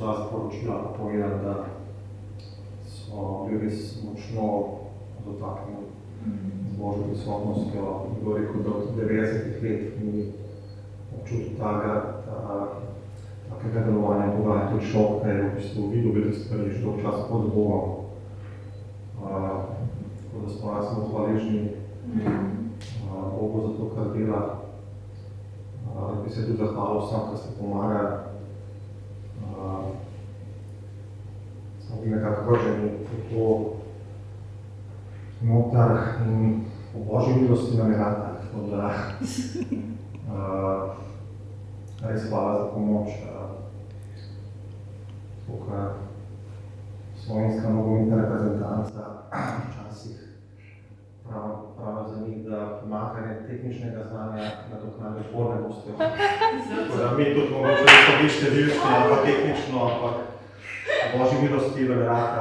ta sporočila povedati, da so bili res močno dotaknjeni z Božjo prisotnostjo. Kdo je rekel, da od 90 let ni občutil takega delovanja Boga, je tudi šok, da je v bistvu videl veliko stvari že dolgo časa pod Bogom. Tako da smo res smo hvaležni Bogu za to, kar dela. Bi se tudi zahvalil vsem, ki ste pomagali. Smo bili nekako vrženi v to noter in po Božji milosti nam je rad. Tako da res hvala za pomoč. Tukaj slovenska nogometna reprezentanca včasih pravi za njih, da pomanjkanje tehničnega znanja nadoknadi športnostjo. Tako da mi tudi mogoče niso biti številski ali pa tehnično, ampak po Božji milosti nam je rad.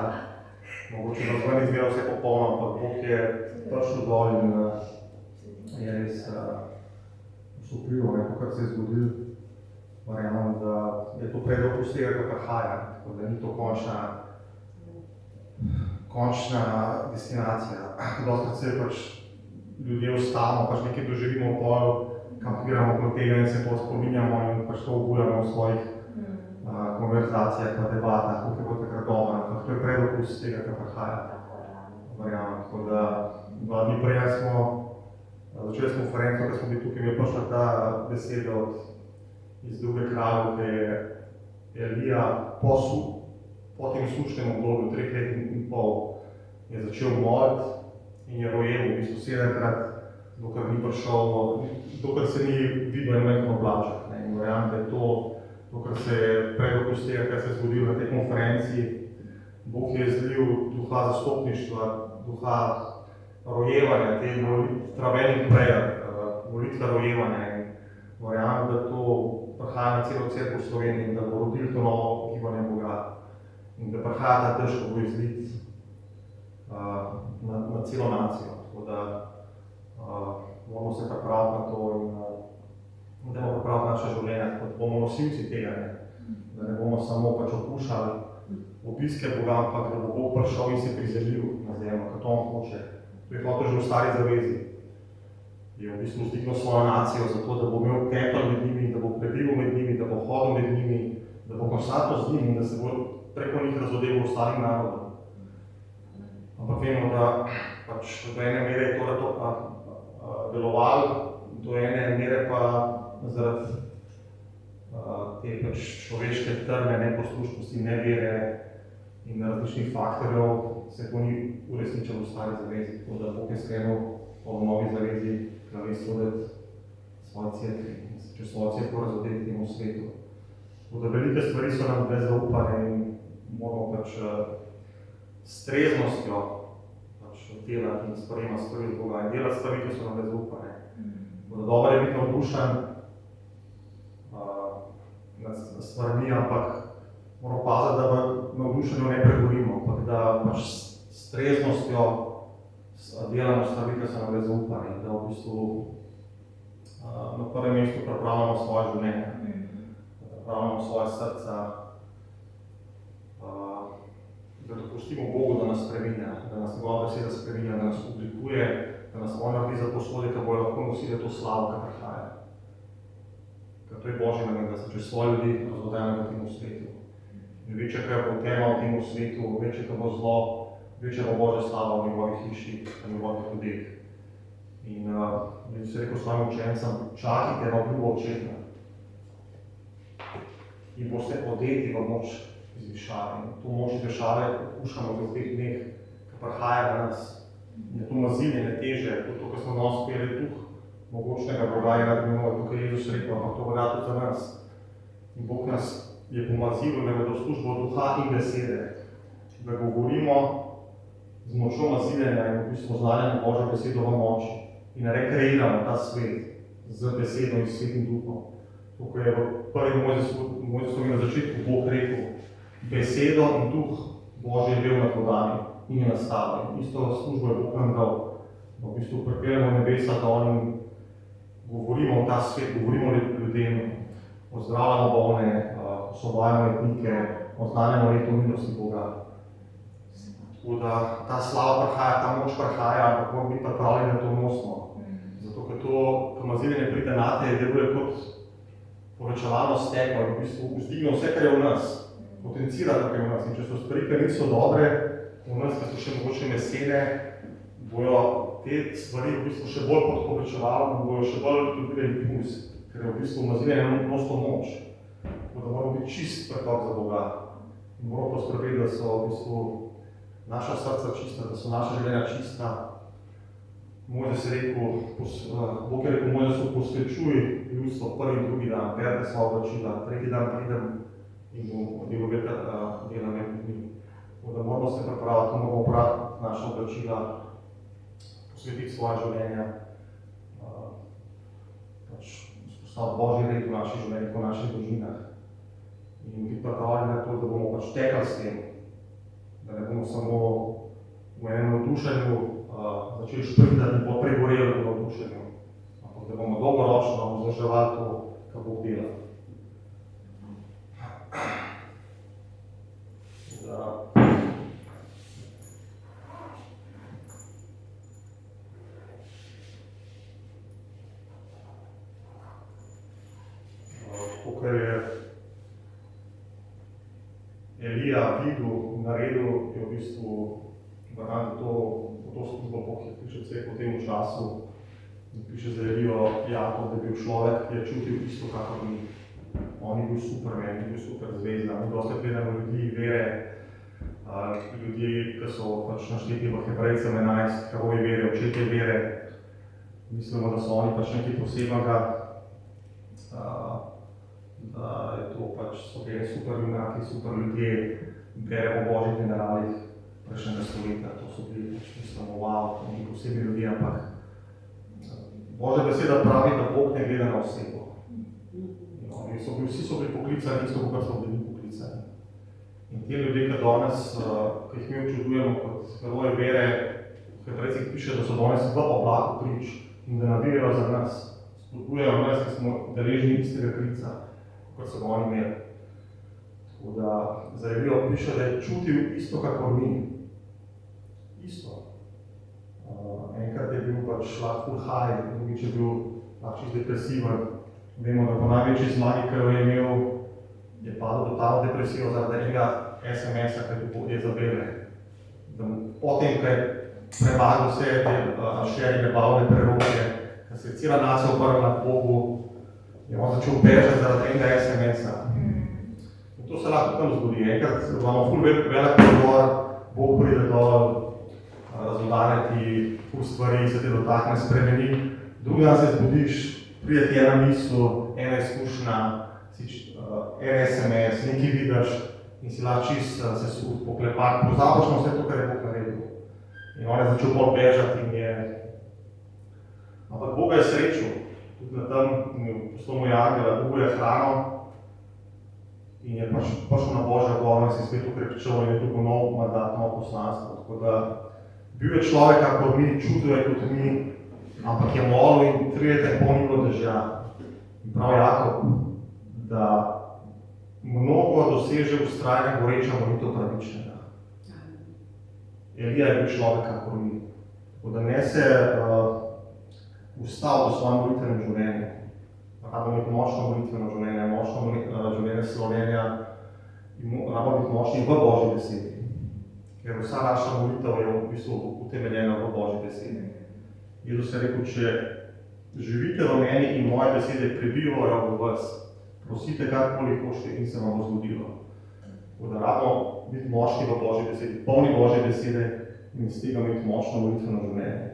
Mogoče na zven izgleda vse popolno, ampak Bog je prišel dol in je res vsupljivo, to, kar se je zgodilo. Verjamem, da je to predlog vsega, kar prihaja, tako da ni to končna destinacija. Dostakrat se pač ljudje ustavimo, pač nekaj doživimo pol, kampiramo okoli tega in se spominjamo in pač to obujamo v svojih konverzacijah, pa debatah, kako je bilo takrat dobro, ampak to je predlog vsega, kar prihaja. Verjamem, tako da 2 dni prej smo začeli s konferenco, ko smo bili tukaj, mi je prišla ta beseda iz Druge Kraljev, da je Elija po tem sušnem obdobju 3 let in pol je začel moliti in je rojel v bistvu 7-krat, dokler ni prišel, dokler se ni videl en velik oblaček. In verjamem, da je to, kar se je predlog tega, kar se je zgodilo na tej konferenci. Bog je zlil duha zastopništva, duha rojevanja, te travenih prayer, molitve rojevanja. In verjamem, da to prihaja na celo cerkev v Sloveniji in da bo rodil to novo gibanje Boga. In da prihaja ta dež, ko bo izlit na celo nacijo. Tako da moramo se pripraviti na to in da bomo pripraviti naše življenje, da bomo nosilci tega, da ne bomo samo pač okušali obiske Boga, ampak da bo Bog prišel in se prizelil na zemljo, kot on hoče. To je hotel že v Stari zavezi. Je v bistvu vzdignil svojo nacijo zato, da bo imel tempelj med njimi, da bo prebival med njimi, da bo hodil med njimi, da bo konstantno z njimi in da se bo preko njih razodel v ostalim narodom. Ampak vemo, da pač do ene mere je to delovalo, do ene mere pa zaradi te pač človeške trme, neposlušnosti, nevere in različnih faktorjev se to ni uresničilo v Stari zavezi. Tako da Bog je skrenil po novi zavezi kraljestvo voditi svoje cerkve in se čez svojo cerkev razodeti temu svetu. Tako da velike stvari so nam bile zaupane in moramo pač s treznostjo delati in sprejemati stvari od Boga in delati stvari, ki so nam bile zaupane. Tako da dobro je biti navdušen nad stvarmi, ampak moramo paziti, da v navdušenju ne pregorimo, ampak da pač s treznostjo delamo stvari, ki so nam bile zaupane in da v bistvu na prvem mestu pripravljamo svoje življenje, pripravljamo svoje srca, da dopustimo Bogu, da nas spreminja, da nas njegova beseda spreminja, da nas oblikuje, da nas on naredi za posode, ki bojo lahko nosili to slavo, ki prihaja. Ker to je Božji namen, da se čez svoje ljudi razvodajo v tem svetu. In večja, kar bo tema v tem svetu, večja, kar bo zlo, večja bo Božja slava v njegovih hiši, v njegovih ljudeh. In bi se rekel svojim učencem, čakajte na obljubo očeta in boste odeti v moč izvišave. In to moč izvišave okušamo v teh dneh, ki prihaja na nas. Je to maziljenje teže, to, kar smo danes peli duh mogočnega Boga je nad menoj, to, kar je Jezus rekel, ampak to velja tudi za nas. In Bog nas je pomazil, da je v službo duha in besede, da govorimo z močjo maziljenja in v bistvu znanjem Božjo besedo v moči in rekreiramo ta svet z besedo in svetim duhom. To, ko je v prvi Mojzesovi na začetku Bog rekel, besedo in duh Božji je bil nad vodami in je nastavil. Isto službo je Bog nam dal. V bistvu pripeljamo nebesa, da on govorimo v ta svet, govorimo ljudem, ozdravljamo bolne, osvobajamo jetnike, oznanjamo leto milosti Boga. Tako da ta slava prihaja, ta moč prihaja, ampak moramo biti pripravljeni, da to nosimo. Zato, ker to pomaziljenje pride nate, je deluje kot povečevalno steklo in v bistvu vzdigne vse, kar je v nas, potencira, kar je v nas. In če so stvari, ki niso dobre, v nas, ki so še mogoče mesene, bojo te stvari v bistvu še bolj pod povečevalom, bojo še bolj dobili impuls, ker je v bistvu pomaziljenje nosto moč. Tako da moramo biti čist pretok za Boga. In moramo poskrbeti, da so v bistvu naša srca čista, da so naša življenja čista. Mojzes je rekel, Bog je rekel Mojzesu, posvečuj ljudstvo prvi in drugi dan, berte svoja oblačila, tretji dan pridem in bom delal med ljudmi. Tako da moramo se pripraviti, moramo obrati naša oblačila, posvetiti svoje življenja, vzpostaviti Božji red v naših življenjih, v naših družinah. In biti pripravljeni na to, da bomo pač tekali s tem, da ne bomo samo v enem navdušenju začeli šprintati in bo pregoreli v navdušenju, ampak da bomo dolgoročno vzdrževali to, kar Bog dela. To, kar je Elija videl, naredil, je v bistvu vrnati to službo Bog je piše vse po tem času. Piše za Elijo Jakob, da je bil človek, ki je čutil isto kakor mi. On je bil superman, je bil super zvezda. Mi dosti gledamo ljudi vere, ljudi, ki so pač našteti v Hebrejcem 11, heroji vere, očetje vere. Mislimo, da so oni pač nekaj posebnega, da je to pač so bili super junaki, super ljudje, vere o Božjih generalih prejšnjega stoletja. To so bili, mislimo, wow, to ni posebni ljudje, ampak Božja beseda pravi, da Bog ne gleda na osebo. Vsi so bili poklicani, isto kot so bili poklicani. In te ljudje, ki danes, ki jih mi občudujemo kot heroje vere, v Hebrejcih piše, da so danes v oblaku prič in da navijajo za nas, spodbujajo nas, ki smo deležni istega klica, kot so ga oni imeli. Tako da za Elijo piše, da je čutil isto kakor mi. Isto. Enkrat je bil pač lahko high, drugič je bil lahko depresiven. Vemo, da po največji zmagi, ki jo je imel, je padel totalno depresijo zaradi enega SMS-a, ki je bil Jezabele. Potem, ko je prevagal vse te šerine bavne preroke, ko se je cela nacija obrnila k Bogu, je on začel bežati zaradi enega SMS-a. In to se lahko tam zgodi. Enkrat imamo ful velik prebor, Bog pride dol, razodane ti ful stvari, se te dotakne, spremeni. Drugi dan se zbudiš, pride ti ena misel, ena izkušnja, en SMS, nekaj vidiš in si lahko čist se poklepati, pozabiš na vse to, kar je Bog naredil. In on je začel bolj bežati in je... Ampak Boga je srečil, tudi na tem, poslal mu je angela, Bogu je hrano in je prišel na Božjo goro in se spet ukrepčal in je tukaj nov mandat, novo poslanstvo. Tako da bil je človek, kakor mi, čutil je kot mi, ampak je molil in 30 ni bilo dežja. In prav Jakob, da mnogo doseže vztrajne goreča molitev pravičnega. Elija je bil človek, kakor mi. Tako da ne se ustavil v svojem molitvenem življenju. Rabimo biti močno molitveno življenje, močno življenje slovljenja in rabimo biti močni v Božji besedi. Ker vsa naša molitev je v bistvu utemeljena v Božji besedi. Jezus je rekel, če živite v meni in moje besede prebivajo v vas, prosite karkoli hočete in se vam bo zgodilo. Tako da rabimo biti močni v Božji besedi, polni Božje besede in s tega imeti močno molitveno življenje.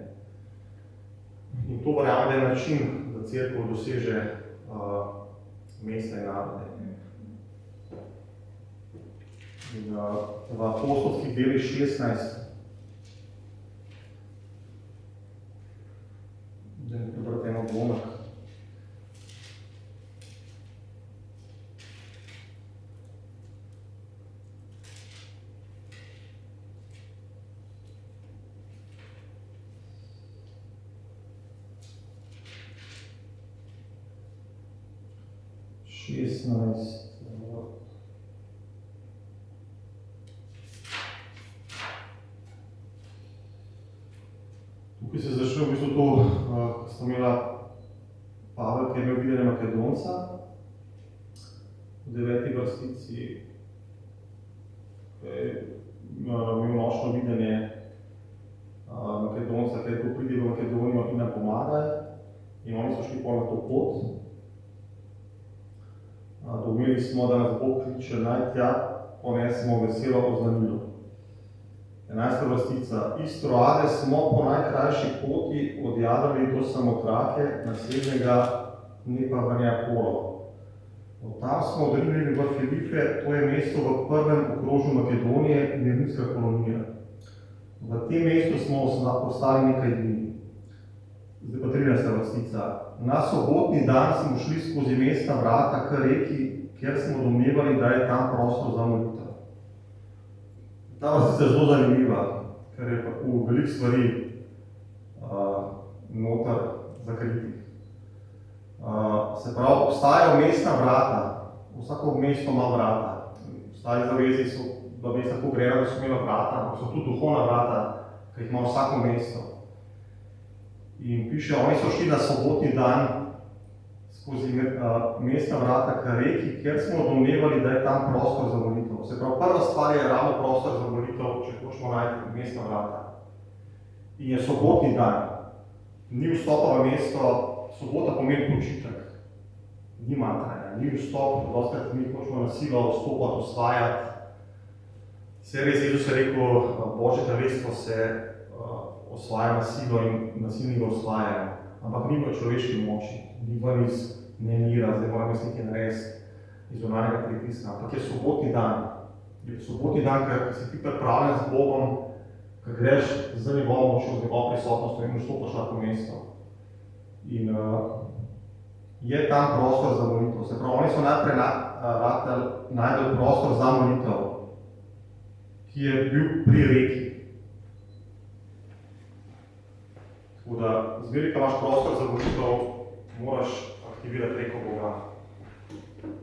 In to verjamem, da je način, da cerkev doseže mesta in narode. In v apostolskih delih 16, da je prebrati eno odlomek. Makedonica. V 9. vrstici imel nočno videnje Makedonca, kaj ko pride v Makedonijo in nam pomagajo. In oni so šli na to pot. Domeli smo, da nas Bog kliče naj tja, ponesemo veselo oznanilo. 11. vrstica. Iz Troade smo po najkrajši poti odjadrali do Samotrake, naslednjega dne pa v Neapolo. Od tam smo odrinili v Filipe, to je mesto v prvem okrožju Makedonije in rimska kolonija. V tem mestu smo ostali nekaj dni. Zdaj pa 13. vrstica. Na sobotni dan smo šli skozi mestna vrata k reki, kjer smo domnevali, da je tam prostor za molitev. Ta vrstica je zelo zanimiva, ker je v veliko stvari noter zakritih. Se pravi, obstajajo mestna vrata, vsako mesto ima vrata. Ostali zavezi so, da mesta tako grejena, da so imela vrata, ampak so tudi duhovna vrata, ki jih ima vsako mesto. In piše, oni so šli na sobotni dan skozi mestna vrata k reki, kjer smo domnevali, da je tam prostor za molitev. Se pravi, prva stvar je ravno prostor za molitev, če hočemo najti mestna vrata. In je sobotni dan. Ni vstopa v mesto, sobota pomeni počitek. Ni mantranja, ni vstop, dostakrat mi hočemo na silo vstopati, osvajati. Se res, Jezus je rekel, Božje kraljestvo se osvaja na silo in nasilni ga osvajajo. Ampak ni v človeški moči, ni ven iz nemira, zdaj moramo jaz nekaj narediti iz zunanjega pritiska. Ampak je sobotni dan. Je sobotni dan, ker si ti pripravljen z Bogom, ker greš z njegovo močjo, z njegovo prisotnostjo in vstopaš na to mesto. In je tam prostor za molitev. Se pravi, oni so najprej najdel prostor za molitev, ki je bil pri reki. Tako da, zmeri, ko imaš prostor za molitev, moraš aktivirati reko Boga.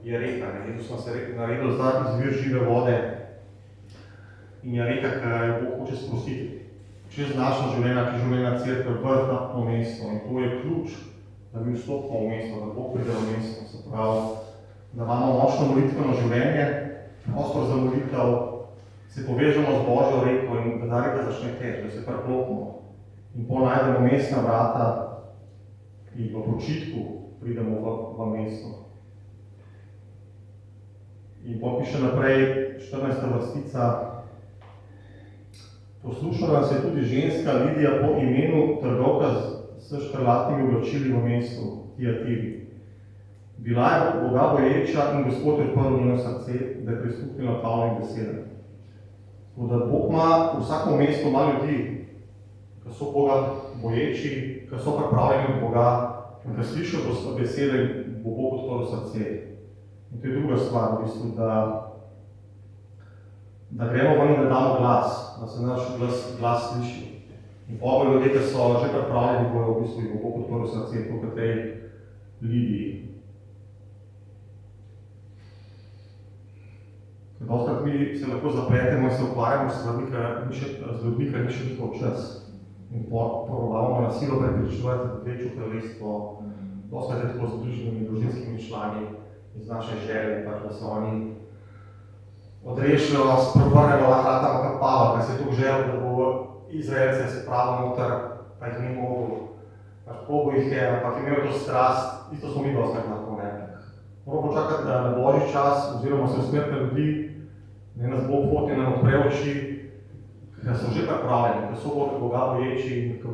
Je reka, Jezus nas je naredil za izvir žive vode in je reka, ki jo Bog hoče sprostiti čez naša življenja, ki življenja cerkve v to mesto. In to je ključ, da mi vstopimo v mesto, da Bog pride v mesto. Se pravi, da imamo močno molitveno življenje, prostor za molitev, se povežemo z Božjo reko in da ta reka začne teči, da se preklopimo. In potem najdemo mestna vrata in v počitku pridemo v mesto. In potem piše naprej 14. vrstica. Poslušala nas je tudi ženska Lidija po imenu trgovka s škrlatnimi oblačili v mestu Tiatiri. Bila je Boga boječa in Gospod je odprl njeno srce, da je prisluhnila Pavlovim besedam. Tako da Bog ima v vsako mesto ima ljudi, ki so Boga boječi, ki so pripravljeni od Boga in ki slišijo besede, bo Bog odprl srce. In to je druga stvar, v bistvu, da gremo ven in da damo glas, da se naš glas sliši. In pogoji ljudje, ki so že pripravljeni, bojo v bistvu, bo Bog odprl srce, tako kot tej Lidiji. Ker dostakrat mi se lahko zapletemo in se ukvarjamo s ljudmi, ki ni še njihov čas. In probavamo na silo prepričevati večjo kraljestvo. Dostakrat je tako z družinskimi člani iz naše želje, da se oni odrešijo, sprevrnejo lahko kot Pavel, ker se je tukaj želel, da bo Izraelce se pravo noter, pa jih ni mogel. Probo jih je, ampak imel to strast, isto smo mi dostakrat lahko nekaj. Moramo počakati na Božji čas, oziroma se usmeriti na ljudi, da nas Bog poti nam odpre oči, ker so že pripravljeni, ker so Boga boječi, ker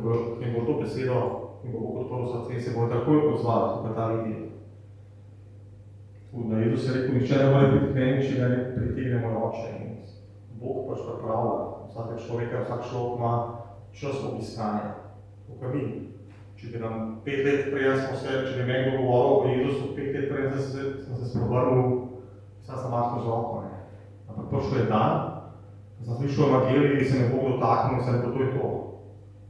bo to besedo in bo Bog odprl srce in se bo takoj odzval, tukaj ta Lidija. Da Jezus je rekel, nihče ne more biti k meni, če ga ne pritegnemo roče. Bog pač pripravlja vsake človeka, vsak človek ima čas obiskanja. Tukaj mi. Če bi nam 5 let prej smo se, če bi meni govoril o Jezusu, 5 let prej sem se sprevrnil, sam sem mahno z roko. Ampak prišel je dan, ko sem slišal evangelij in se me Bog dotaknil in sem rekel, to je to.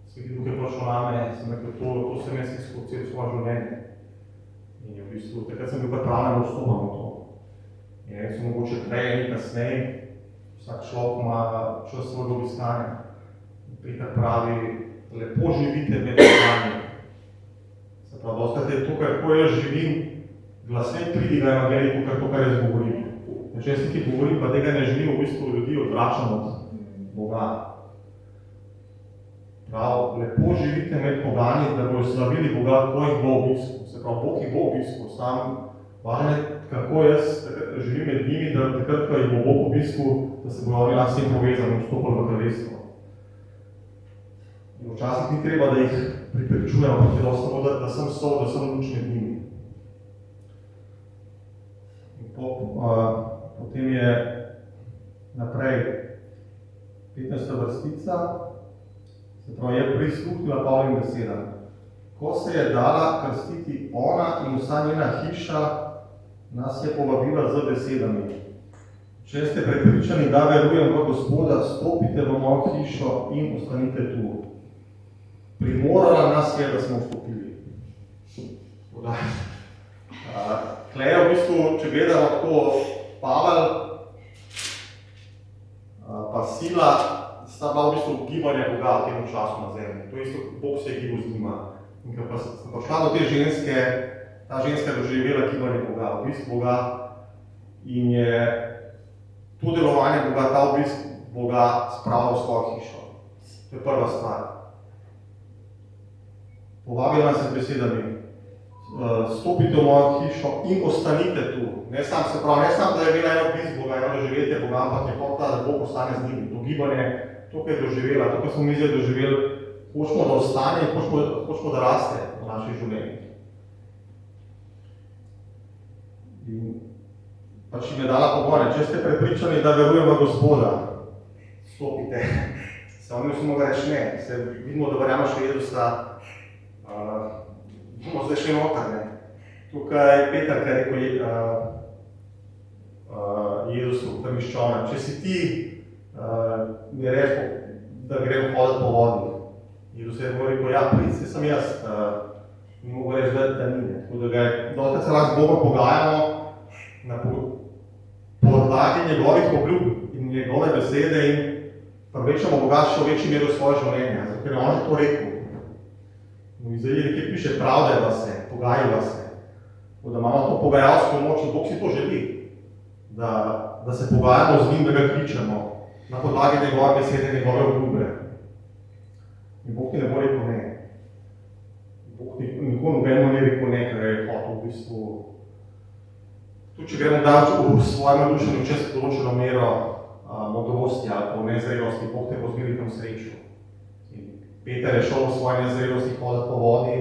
Sveti Duh je prišel name, sem rekel, to se me skoro celo svoje življenje. In v bistvu, takrat sem bil pripravljen, da vstopam v to. In res so mogoče prej in kasneje, vsak človek ima čas svojega obiskanja. Peter pravi, lepo živite med vami. Se pravi, dostakrat je tukaj, ko jaz živim, glasne pridiga evangelij, to, kar jaz govorim. Če jaz nekaj govorim, pa tega ne želim v bistvu ljudi odvračati od Boga. Prav, lepo živite med pogani, da bojo slavili Boga, ko jih bo obiskal. Se pravi, Bog jih bo obiskal. Sam važno je, kako jaz živim med njimi, da takrat, ko jih bo Bog obiskal, da se bojo oni s tem povezani in vstopili v kraljestvo. In včasih ni treba, da jih pripričujemo, ampak je samo, da sem sol, da sem luč med njimi. In potem je naprej 15. vrstica, se pravi, je prisluhnila Pavlovim besedam. Ko se je dala krstiti ona in vsa njena hiša, nas je povabila z besedami. Če ste prepričani, da verujem v Gospoda, stopite v mojo hišo in ostanite tu. Primorala nas je, da smo vstopili. Tle je v bistvu, če gledamo tako, Pavel pa Sila sta bila v bistvu gibanja Boga v tem času na zemlji. To je isto, Bog se je gibal z njima. In ko pa sta prišla do te ženske, ta ženska je doživela gibanje Boga, obisk Boga in je to delovanje Boga, ta obisk Boga spravila v svojo hišo. To je prva stvar. Povabila nas z besedami, stopite v mojo hišo in ostanite tu. Ne samo, se pravi, ne samo, da je imela eno obisk Boga, eno doživetje Boga, ampak je hotela, da Bog ostane z njimi. To gibanje, to, kar je doživela, to, kar smo mi zdaj doživeli, hočemo, da ostane in hočemo, da raste v naših življenjih. In pač jim je dala pogone, če ste prepričani, da verujem v Gospoda, stopite. Se oni smo ga reči ne, se vidimo, da verjameš v Jezusa, bomo zdaj še notar, ne. Tukaj Peter, kaj je rekel Jezusu, premiščona, če si ti mi reči, da grem hoditi po vodi. Jezus je rekel, ja, prid, se sem jaz, ni mogo reči, da ni. Tako da ga je, dokaj se lahko z Bogom pogajamo na podlagi njegovih obljub in njegove besede in privečamo Boga še v večji meri v svoje življenje, zato ker je on že to rekel. V Izaiji nekaj piše, pravdajva se, pogajiva se. Tako da imamo to pogajalsko moč in Bog si to želi, da se pogajamo z njim, da ga kličemo na podlagi njegove besede, njegove obljube. In Bog ti ne bo rekel ne. Bog nikoli nobenemu ne rekel ne, ker je hotel v bistvu. Tudi če gremo dati v svojem nadušenju čez določeno mero modrosti ali pa v nezrelosti, Bog te bo zmeril tam srečo. Peter je šel v svoji nezrelosti hoditi po vodi.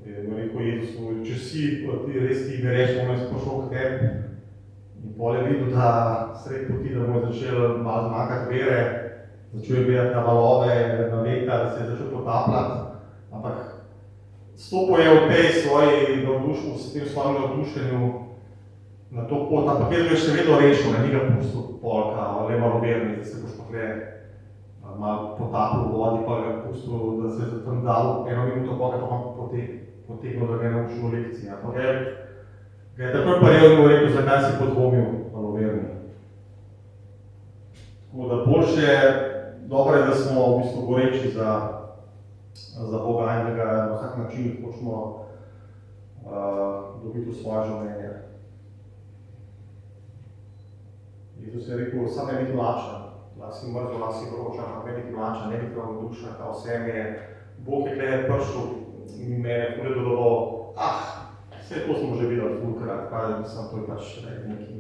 Je rekel Jezusu, če si res ti verješ, bom jaz pošel k tebi. In pol je videl, da sred poti, da mu je začel malo zmanjkati vere, začel je gledati na valove, na veka, da se je začel potapljati. Ampak stopil je v tej svoji svojem navdušenju na to pot, ampak jaz ga še vedno rešil, ni ga pustil polka, le malo verni, da se boš pokle malo potapil v vodi, pa ga pustil, da se je tam dal eno minuto polka, pa potegnil, da ga je naučil lekciji. Ampak ga je takoj parel in mu rekel, zakaj si podvomil malo verni. Tako da boljše je, dobro je, da smo v bistvu goreči za Boga in da ga na vsak način hočemo dobiti v svoje življenje. Jezus je rekel, sam ne biti mlačen, lasi mrzlo, lasi vročan, ne biti mlačen, ne biti ravnodušen, kao vse mi je. Bog je tukaj prišel in me je pogledalo, vse to smo že videli fulkrat, to je pač neki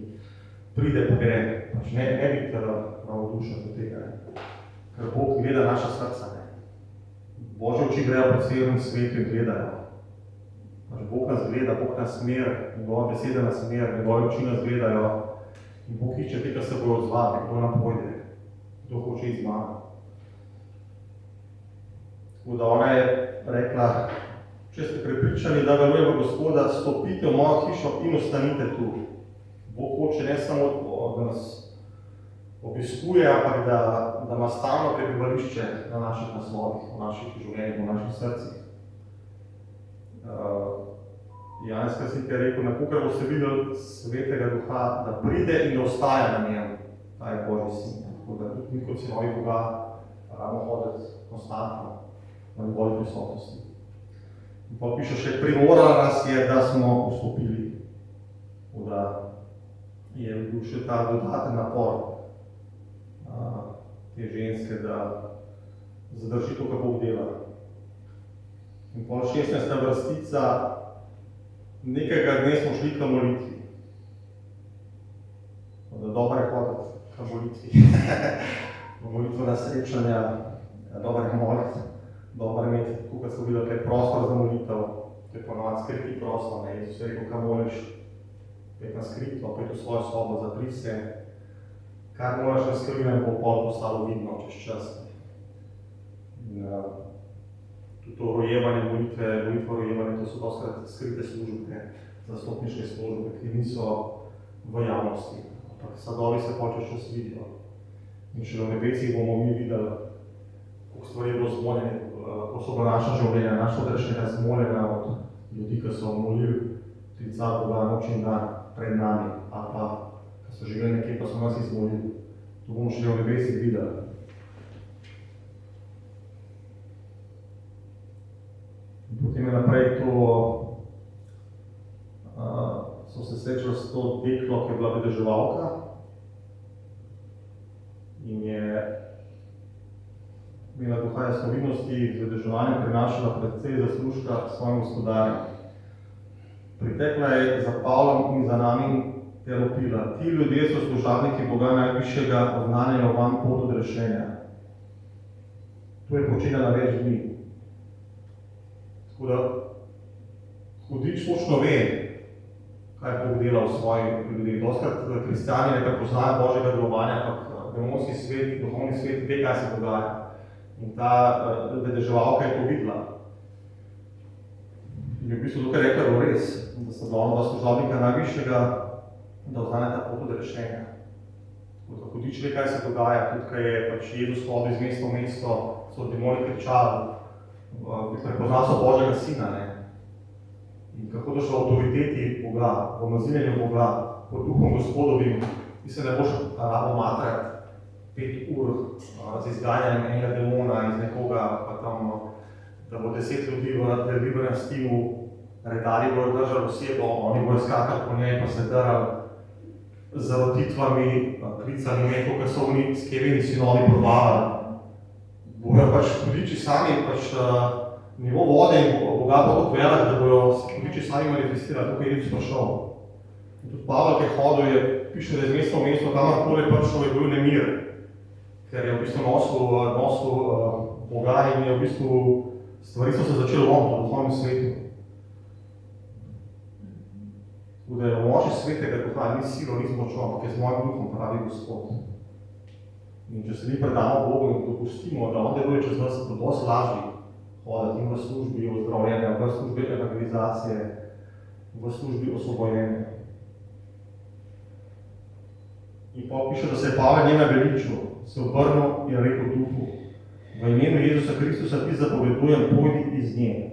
pride pa gre, pač ne biti ravnodušen do tega. Ker Bog gleda naša srca. Božje oči grejo po celem svetu in gledajo. Bog nas gleda, Bog nas mer, njegova beseda nas mer, njegove oči nas gledajo in Bog išče te, kar se bojo odzvali, kdo nam pojde, kdo hoče iz mano. Tako da ona je rekla, če ste prepričani, da verujem v Gospoda, stopite v mojo hišo in ostanite tu. Bog hoče ne samo, da nas obiskuje, ampak da ima stalno prebivališče na naših naslovih, v naših življenjih, v naših srcih. Janez Krstitelj je rekel, nakokrat boste videli Svetega Duha, da pride in da ostaja na njem, ta je Božji sin. Tako da tudi mi kot sinovi Boga rabimo hoditi konstantno na njegovi prisotnosti. Pa piše še, primorala nas je, da smo vstopili. Da je bil še ta dodaten napor te ženske, da zadrži to, kako dela. In pol 16. vrstica, nekega dne smo šli k molitvi. Da dobro je hoditi k molitvi. Molitvena srečanja, dobro je moliti. Dobro je imeti, kot smo videli, prostor za molitev, to je ponovadi skriti prostor, ne, Jezus je rekel, kam moliš, pet na skrito, pet v svojo sobo, zapri se, kar moraš na skrivnem, bo pol postalo vidno čez čas. Tudi to rojevanje molitve, rojevanje, to so doskrat skrite službe, zastopniške službe, ki niso v javnosti, ampak sadovi se počeš čas vidijo. In še v nebesih bomo mi videli, koliko stvari je bilo zvoljene, ko so bila naša življenja, naša odrešenja zmoljena od ljudi, ki so molili klica Boga noč in dan pred nami, ali pa, ki so živeli nekje, pa so nas izmolili. To bomo še v nebesih videli. In potem je naprej to, so se srečali s to deklo, ki je bila vedeževalka in je imela duha jasnovidnosti, z vedeževanjem prinašala precej zaslužka svojim gospodarjem. Pritekla je za Pavlom in za nami ter opila. Ti ljudje so služabniki Boga najvišjega, oznanjajo vam pot odrešenja. To je počinjala več dni. Tako da, hudič močno ve, kaj Bog dela v svojih ljudeh. Doskrat kristjani nekaj poznajo Božjega delovanja, ampak demonski svet, duhovni svet ve, kaj se dogaja. In ta vedeževalka je to videla. In je v bistvu tukaj rekla, da je res, da sta bila dva služabnika najvišjega, da oznanjata pot odrešenja. Hudič ve, kaj se dogaja, tudi kaj je pač Jezus hodil iz mesta v mesto, so demoni kričali, prepoznali so Božjega Sina, ne? In kako došlo v avtoriteti Boga, v mazinjenju Boga, pod duhom Gospodovim, mislim, da boš rabo matrati 5 ur z izganjanjem enega demona iz nekoga, pa tam, da bo 10 ljudi v deliberanem stilu, redarji bojo držali osebo, oni bojo skakali po njej, pa se drali z rotitvami, klicali neko, ki so oni s Kevini sinovi probavali. Bojo pač hudiči sami, pač nivo vode in Boga bo tako velik, da bojo hudiči sami manifestirali, tukaj je Jezus prišel. In tudi Pavel, ki je hodil, je piše, da je z mesta v mesto, kamorkoli prišel, je bil nemir. Ker je v bistvu nosil Boga in je v bistvu stvari so se začele lomiti v duhovnem svetu. Tako da je v moči svetega duha ni silo, ni z močjo, ampak je z mojim duhom, pravi Gospod. In če se mi predamo Bogu in dopustimo, da on deluje čez nas, bo dosti lažji hoditi in v službi ozdravljenja, v službi evangelizacije, v službi osvobojenja. In pa piše, da se je Pavel njena veličil, se obrnil in rekel duhu, v imenu Jezusa Kristusa ti zapovedujem, pojdi iz nje.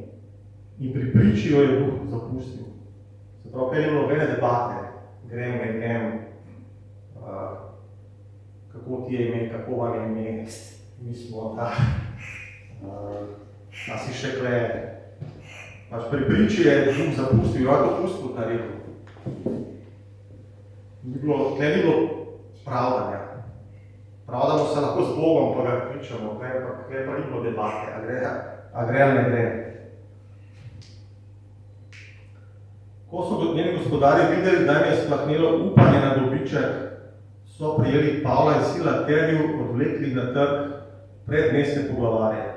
In pri priči jo je duh zapustil. Se pravi, kaj je bilo vene debate, grem, ne grem, kako ti je ime, kako vam je ime, mi smo da, a si še kle. Pač pri priči je duh zapustil, jo je to pustil, ta rekel. Ni bilo pravdanja. Pravdamo se lahko z Bogom, pa ga pričamo, kaj pa ni bilo debate, a gre ali ne gre. Ko so njeni gospodarji videli, da jim je splahnelo upanje na dobiček, so prijeli Pavla in Sila ter ju odvlekli na trg pred mestne poglavarje.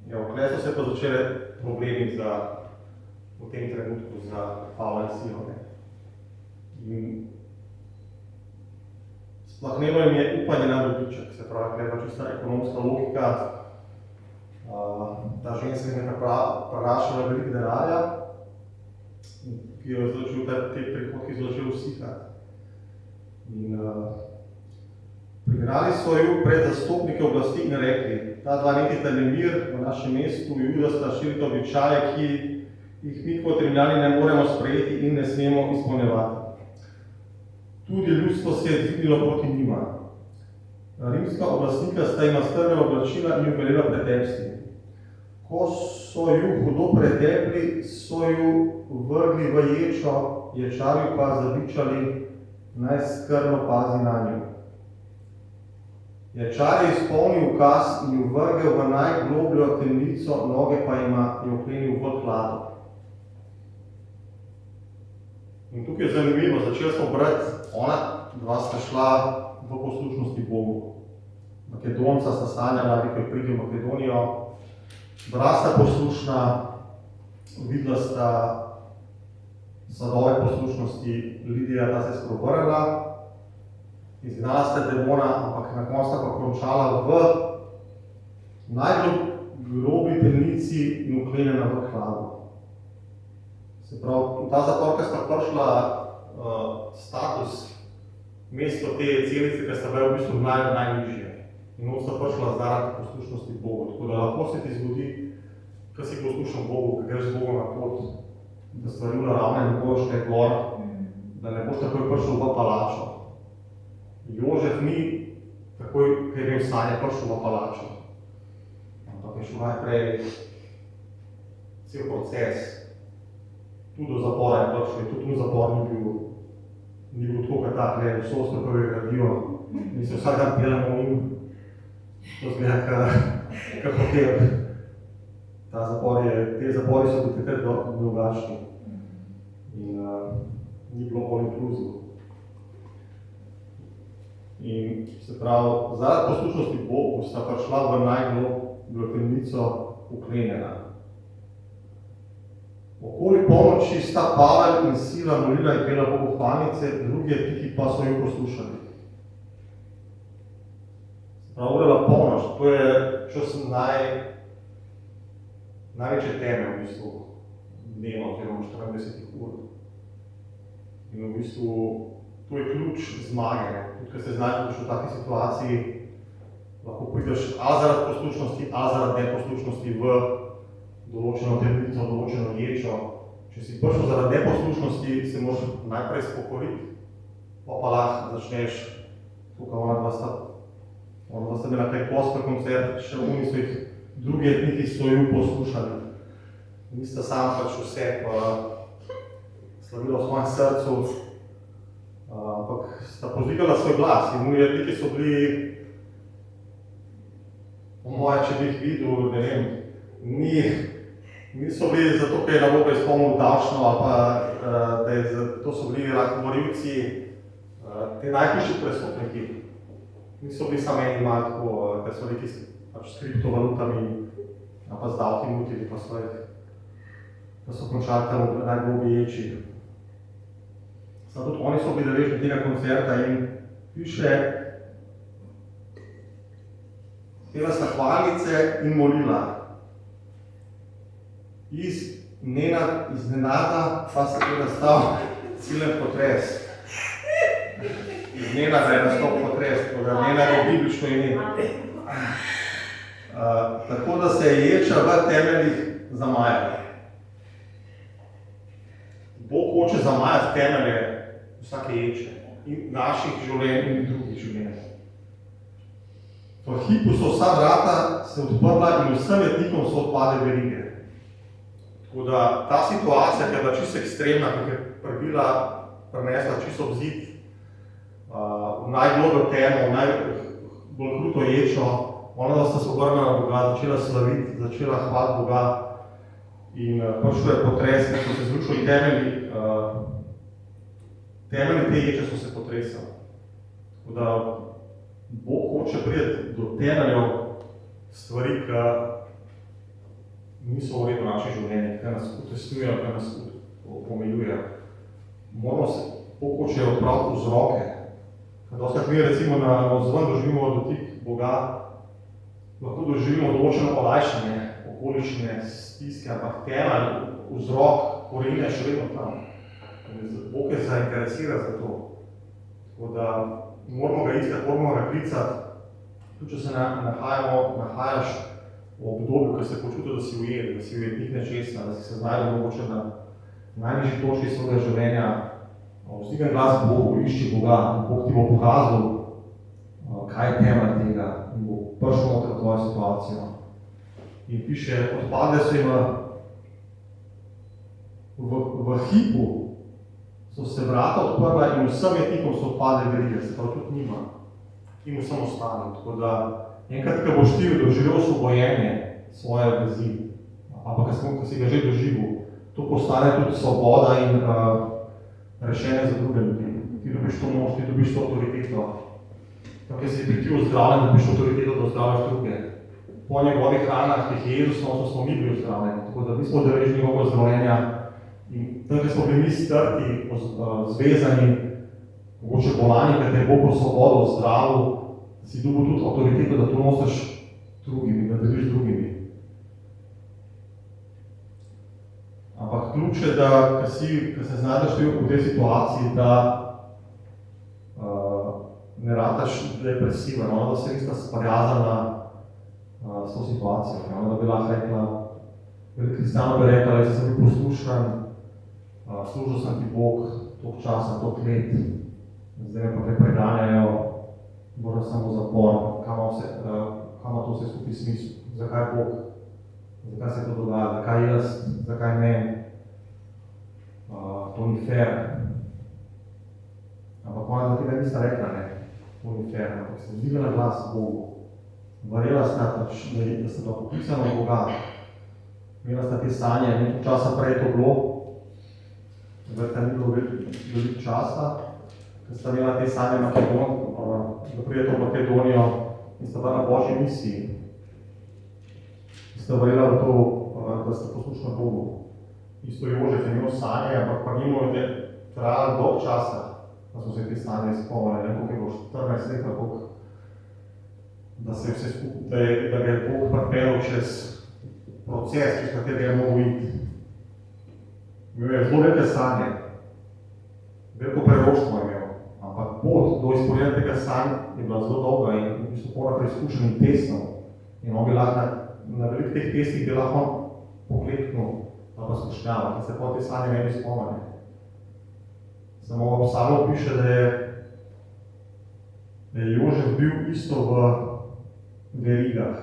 Ja, okle so se pa začele problemi v tem trenutku za Pavla in Silo. Splahnelo jim je upanje na dobiček, se pravi, kaj je pa čista ekonomska logika. Ta ženska jim je prerašala veliko denarja, ki jo je začel te prihodki začel usihati. Prignali so ju pred zastopnike oblasti in rekli, ta dva netita nemir v našem mestu, Juda sta širita običaje, ki jih mi kot Rimljani ne moremo sprejeti in ne smemo izpolnjevati. Tudi ljudstvo se je dvignilo proti njima. Rimska oblastnika sta ima strga oblačila in ju velela pretepsti. ko so ju hudo pretepli, so ju vrgli v ječo, ječarju pa zabičali, naj skrbno pazi nanjo. Ječar je izpolnil ukaz in ju vrgel v najglobljo temnico, noge pa jima je vklenil v hladu. In tukaj je zanimivo, začeli smo brati, ona dva sta šla v poslušnosti Bogu. Makedonca sta sanjala, ko je pridi v Makedonijo, bila sta poslušna, videla sta sadove poslušnosti, Lidija ta se je spreobrnila, izgnala sta demona, ampak na koncu sta pa končala v najgloblji temnici in vklenjena v hladu. Se pravi, ta zaporka sta prišla status, mesto te celice, ki sta bile v bistvu najnižje. In od sta prišla zaradi poslušnosti Bogu. Tako da lahko se ti zgodi, ko si poslušan Bogu, ko greš z Bogom na pot, da stvari naravne ne boš šle gor, da ne boš takoj prišel v palačo. Jožef ni takoj, ko je imel sanje, prišel v palačo. Ampak je šel najprej cel proces. Tudi do zapora je prišel, tudi v zapor ni bil tako, kot tak, vso stopove gradijo. Mi se vsak dan pelamo in to zgleda, kot hotel. Te zapori so bili takrat drugačni in ni bilo bolj inkluzivno. In se pravi, zaradi poslušnosti Bogu sta prišla v najglobljo temnico vklenjena. Okoli polnoči sta Pavel in Sila molila in pela Bogu hvalnice, drugi etiki pa so jo poslušali. Prav urela polnoč, to je čas največje teme v bistvu dneva, oziroma 24 ur. In v bistvu to je ključ zmage. Tudi, ko se znajdeš v taki situaciji, lahko prideš a zaradi poslušnosti, a zaradi neposlušnosti v določeno temnico, določeno ječo. Če si prišel zaradi neposlušnosti, se moraš najprej spokoriti, pa lahko začneš, tukaj ona dva sta imela kaj gospel koncert, še oni so jih, drugi etniki so ju poslušali. Nista sam pač vse slavila v svojem srcu, ampak sta pozvikala svoj glas in moji etniki so bili, po moje, če bi jih videl, ne vem, niso bili zato, ker je na Boga izpolnil davčno, ali pa to so bili govorilci, te najhujši prestopniki. Niso bili samo eni malo tako, ker so neki s kriptovalutami, ali pa z davki mutili, pa so končali tam v najgloblji ječi. Tudi oni so bili deležni tega koncerta in piše, pela sta hvalnice in molila. Iznenada pa se je nastal silen potres. Iznenada je nastal potres, tako da nenada je biblično ime. Tako da se je ječa v temeljih zamajala. Bog hoče zamajati temelje vsake ječe, in naših življenj in drugih življenj. V hipu so vsa vrata se odprla in vsem etnikom so odpade verige. Tako da ta situacija, ki je bila čisto ekstremna, ki je prinesla čisto ob zid, v najglobljo temo, v najbolj kruto ječo, ona da sta se obrnila na Boga, začela slaviti, začela hvaliti Boga in prišel je potres, ker so se zrušili temelji te ječe so se potresali. Tako da Bog hoče priti do temeljev stvari, ki niso v redu naše življenje, ki nas utesnjujejo, ki nas omejuje. Moramo se, Bog hoče odpraviti vzroke. Doskrat mi recimo na zven doživimo dotik Boga, lahko doživimo določeno olajšanje, okoliščine, stiske, ampak temelj, vzrok, korenje še vedno tam. Bog je zainteresiran za to. Tako da moramo ga iskati, moramo ga klicati. Tudi če se nahajaš v obdobju, ko se počuti, da si ujet, da si ujetnik nečesa, da si se znajdel mogoče na najnižji točki svojega življenja, vzdigaj glas Bogu, išči Boga, Bog ti bo pokazal, kaj je temelj tega in bo prišel noter v tvojo situacijo. In piše, odpadle so jim v hipu, so se vrata odprla in vsem jetnikom so odpadle verige, se pravi tudi njima in vsem ostalim. Tako da enkrat, ko boš ti doživel osvobojenje svoje vezi, ampak ko si ga že doživel, to postane tudi svoboda in rešenje za druge ljudi. Ti dobiš to moč, ti dobiš to avtoriteto. Tako si pri ti ozdravljen, dobiš avtoriteto, da ozdraviš druge. Po njegovih ranah, teh Jezus, smo mi bili ozdravljeni, tako da mi smo deležni njegovega ozdravljenja. In tam, ko smo bili mi strti, zvezani, mogoče bolani, ker te je Bog v svobodo zdravil, si dobil tudi avtoriteto, da to nosiš drugimi, da deliš drugimi. Ampak ključ je, da ko se znajdeš v tej situaciji, da ne rataš depresiven, da se nista sprijazana s to situacijo. Da bi lahko rekla, kristjano bi rekla, da sem bil poslušan, služil sem ti Bog toliko časa, toliko let, zdaj me pa te preganjajo, možda sem v zapor, kam ima to vse skupaj smisel, zakaj Bog, zakaj se to dogaja, zakaj jaz, zakaj ne, to ni fair. Ampak ona za tega nista rekla, ne, to ni fair, ampak se dvigala glas Bogu. Verjela sta, da sta bila poklicana od Boga. Imela sta te sanje, nekaj časa prej je to bilo, verjetno ni bilo veliko časa, ker sta imela te sanje da prijete v Makedonijo in sta bila na Božji misiji. In sta verjela v to, da sta poslušna Bogu. Isto Jožef je imel sanje, ampak pa njemu je trajalo dolg časa, da so se te sanje izpolnile, koliko je bilo 14 let, koliko da se vse skupaj, da ga je Bog pripeljal čez proces, čez katerega je mogel iti. Imel je zelo velike sanje, veliko preroštvo imel, ampak pot do izpolnjenja tega sanja je bila zelo dolga in v bistvu polna preizkušenj in testov. In on bi lahko na velikih teh testih bi lahko pokleknil ali pa skušnjava, ker se po te sanje ne bi izpolnili. Samo v Psalmu piše, da je Jožef bil isto v verigah,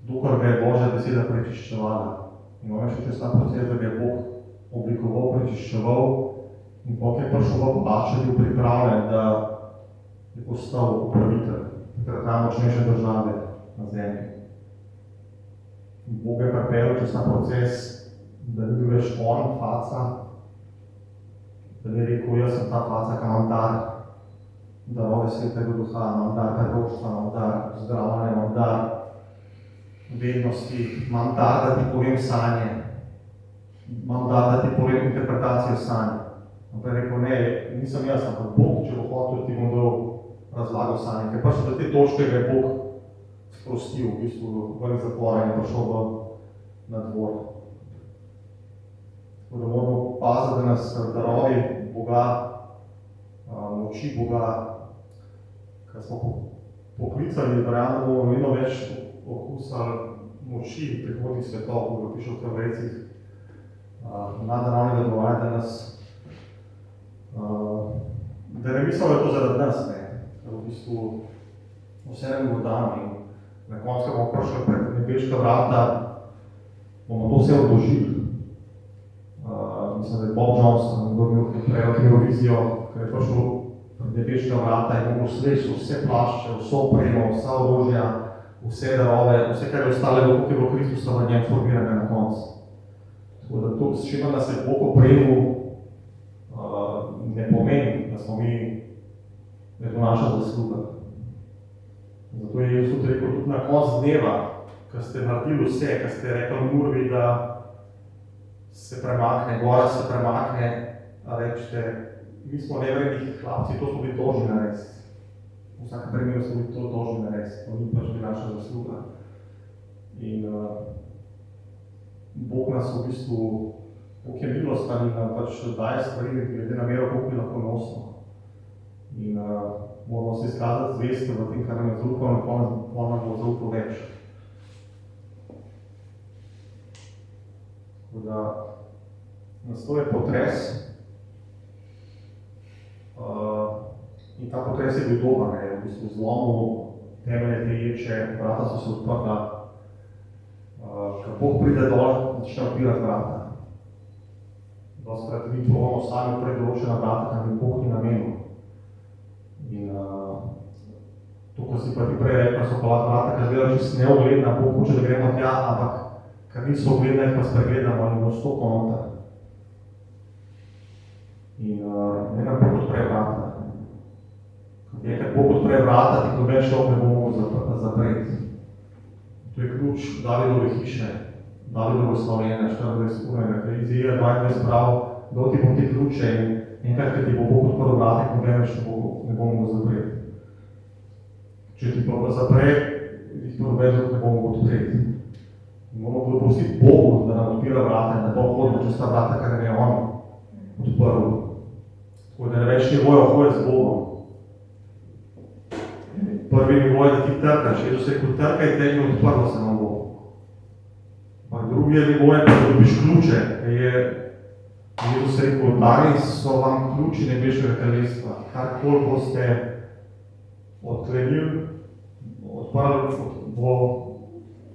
dokler ga je Božja beseda prečiščevala. In on je šel čez ta proces, da ga je Bog oblikoval, prečiščeval in potem je prišel v plače, bil pripravljen, da je postal upravitelj takrat najmočnejše države na zemlji. In Bog je pripeljal čez ta proces, da ni bil več on, faca, da ni rekel, jaz sem ta faca, ki imam dar darove Svetega Duha, imam dar preroštva, imam dar zdravljenja, imam dar vednosti, imam dar, da ti povem sanje, imam dar, da ti povem interpretacijo sanje. Ampak je rekel, ne, nisem jaz, ampak Bog, če bo hotel, ti bom dal razlagal sanje. Ker prišel do te točke, ga je Bog sprostil, v bistvu ven iz zapora in prišel na dvor. Tako da moramo paziti, da nas darovi Boga, moči Boga, ker smo poklicali, verjamem, da bomo vedno več okusali moči prihodnjih svetov, ko piše v Hebrejcih, nadnaravnega delovanja, da nas, da ne mislimo, da je to zaradi nas, ne, ker v bistvu vse nam bo dano in na koncu, ko bomo prišli pred nebeška vrata, bomo to vse odložili. Mislim, da je Bob Johnson prej odkril vizijo, ker je prišel pred nebeška vrata in bomo sveč vse plašče, vso opremo, vsa orožja, vse darove, vse, kar je ostale, koliko je bilo Kristusa v njem formirane na koncu. Tako da to, s čimer nas je Bog opremil, ne pomeni, da smo mi, da je to naša zasluga. Zato je Jezus tudi rekel, tudi na koncu dneva, ko ste naredili vse, ko ste rekli Murvi, da se premakne, gora se premakne, a rečete, mi smo nevredni hlapci, to smo bili dolžni narediti. V vsakem primeru smo bili to dolžni narediti, to ni pač naša zasluga. In Bog nas v bistvu, Bog je milostan in nam pač daje stvari, glede na mero, koliko je lahko nosno. In moramo se izkazati zvesti v tem, kar nam je zaupal, in on nam bo zaupal več. Tako da nastoj je potres in ta potres je bil dober, v bistvu zlomil temelje te ječe, vrata so se odprla, Bog pride dol in začne odpirati vrata. Dostakrat mi probamo sami odpreti določena vrata, kar mi Bog ni namenil. In to, ko si pa ti prej rekla, so pa vrata, kar izgleda čisto neugledna, Bog hoče, da gremo tja, ampak kar niso ugledne, jih pa spregledamo in vstopimo noter. In ne nam Bog odpre vrata. Nekaj Bog odpre vrata, ti noben človek ne bo mogel zapreti. To je ključ Davidove hiše, Davidove slavljene, 24 urnega, ker Izija 22 prav, do ti bom ti ključe in enkrat, ker ti bo Bog odprl vrata, noben več ne bo mogel zapreti. Če ti pa zapre, jih to noben ne bo mogel odpreti. Moramo dopustiti Bogu, da nam odpira vrata in da to hodimo čez ta vrata, kar je on odprl. Tako da ne več nivojev hoje z Bogom. Prvi nivo je, da ti trkaš, Jezus je rekel, trkajte in odprlo se nam bo. Drugi nivo je, da dobiš ključe, ker je Jezus rekel, danes so vam ključi nebeškega kraljestva. Karkoli boste odklenili, odprli,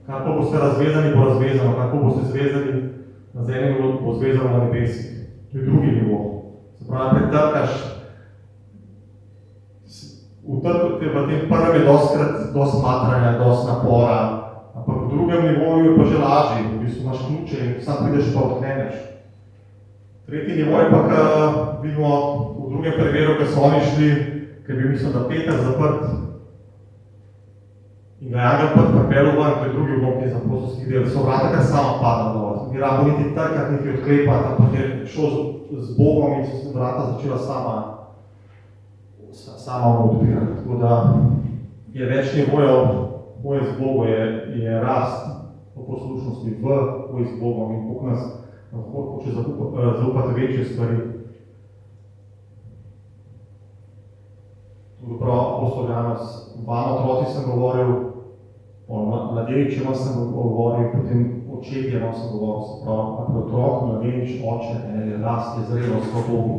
karkoli boste razvezani, bo razvezano, karkoli boste zvezani na zemlji, bo zvezano na nebesih. To je drugi nivo. Se pravi, pretrkaš, v tem prvem je dosti matranja, dosti napora, ampak v drugem nivoju je pa že lažji, v bistvu imaš ključe in sam prideš pa odkleneš. Tretji nivo je pa, kar vidimo v drugem primeru, ko so oni šli, ker bi mislil, da Peter zaprt in ga je Angel pripeljal ven, to je drugi obnok iz apostolskih del, so vrata kar sama padla dol. Ni rabo niti trkati, niti odklepati, ampak je šel z Bogom in so se vrata začela sama odpirati. Tako da je več nivojev hoje z Bogom, je rast v poslušnosti v hoje z Bogom in Bog nas hoče zaupati večje stvari. Tudi prav apostol Janez, vam otroci sem govoril, o mladeničima sem govoril, potem očetjema sem govoril, se pravi, otrok, mladenič, oče, rast je zrelost v Bogu.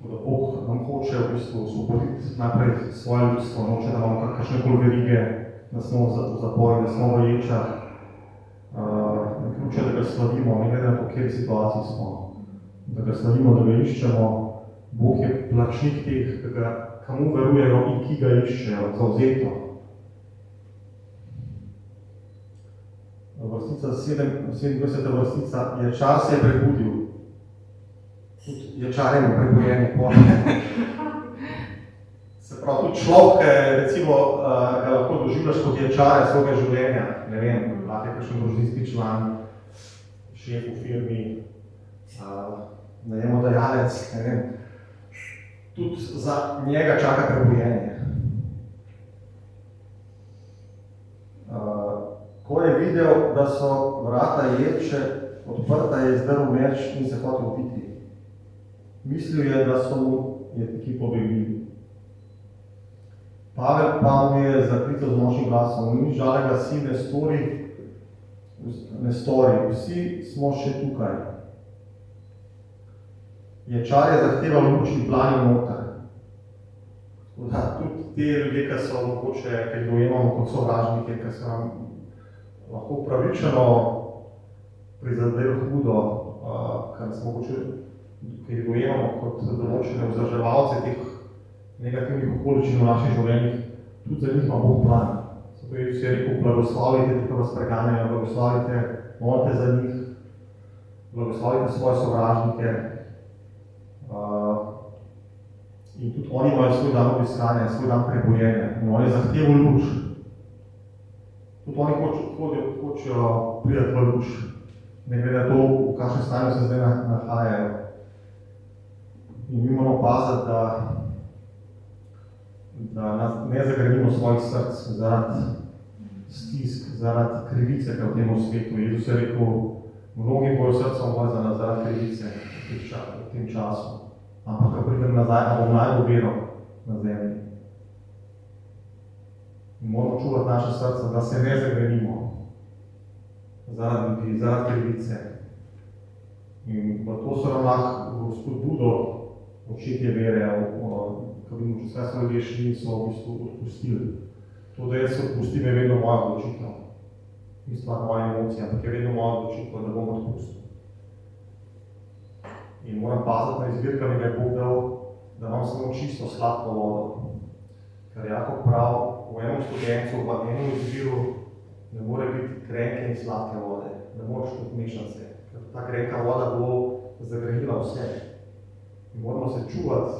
Da Bog nam hoče v bistvu osvoboditi najprej svoje ljudstvo, noče, da imamo kakšnekoli verige, da smo v zapori, da smo v ječah, ključe, da ga slavimo, ne glede na to, kjer situaciji smo, da ga slavimo, da ga iščemo. Bog je plačnik teh, kamu verujejo in ki ga iščejo, zavzeto. Vrstica 27. vrstica, Ječar se je prebudil. Tudi Ječar je prebojenje pole. Se pravi, tudi človek, recimo, ga lahko doživljaš kot Ječare svojega življenja. Ne vem, lahko je kakšen družinski član, šef v firmi, najemodajalec, ne vem. Tudi za njega čaka prebojenje. Ko je videl, da so vrata Jerče odprta, je zdrl meč in se hotel biti. Mislil je, da so mu jetniki pobegnili. Pavel pa mu je zaklical z močnim glasom, nič žalega si ne stori, vsi smo še tukaj. Ječar je zahteval luč in planil noter. Tudi te ljudje, ki so mogoče, ki dojemamo kot sovražnike, ki so nam lahko upravičeno prizadeli hudo, kar smo mogoče, ki jih dojemamo kot določene vzdrževalce teh negativnih okoličin v naših življenjih, tudi za njih ima Bog plan. Zato je vsi rekel, blagoslavite, ki vas preganjajo, blagoslavite, molite za njih, blagoslavite svoje sovražnike. In tudi oni imajo svoj dan obiskanja, svoj dan prebojenja in oni zahtevajo luč. Tudi oni hočejo priti v luč, ne glede na to, v kakšnem stanju se zdaj nahajajo. In mi moramo paziti, da ne zagrenimo svojih src zaradi stisk, zaradi krivice, ki v tem svetu. Jezus je rekel, mnogi bojo srca umazana zaradi krivice v tem času. Ampak, ko pridem nazaj, a bom najbolj veral na zemlji. Moramo čuvati naše srce, da se ne zagrenimo zaradi ljudi, zaradi krivice. In v to so nam lahko spodbudo očetje vere, ko vidimo, če vse so ljudje šli in so v bistvu odpustili. To, da jaz odpustim, je vedno moja odločitev. Ni stvar moja emocija, ampak je vedno moja odločitev, da bom odpustil. In moram paziti na izbir, kar mi ga je Bog dal, da imam samo čisto sladko vodo. Ker Jakob prav, v enem studencu, v enem izbiru ne more biti grenke in sladke vode. Ne moreš tudi mešati se, ker ta grenka voda bo zagrenila vse. In moramo se čuvati,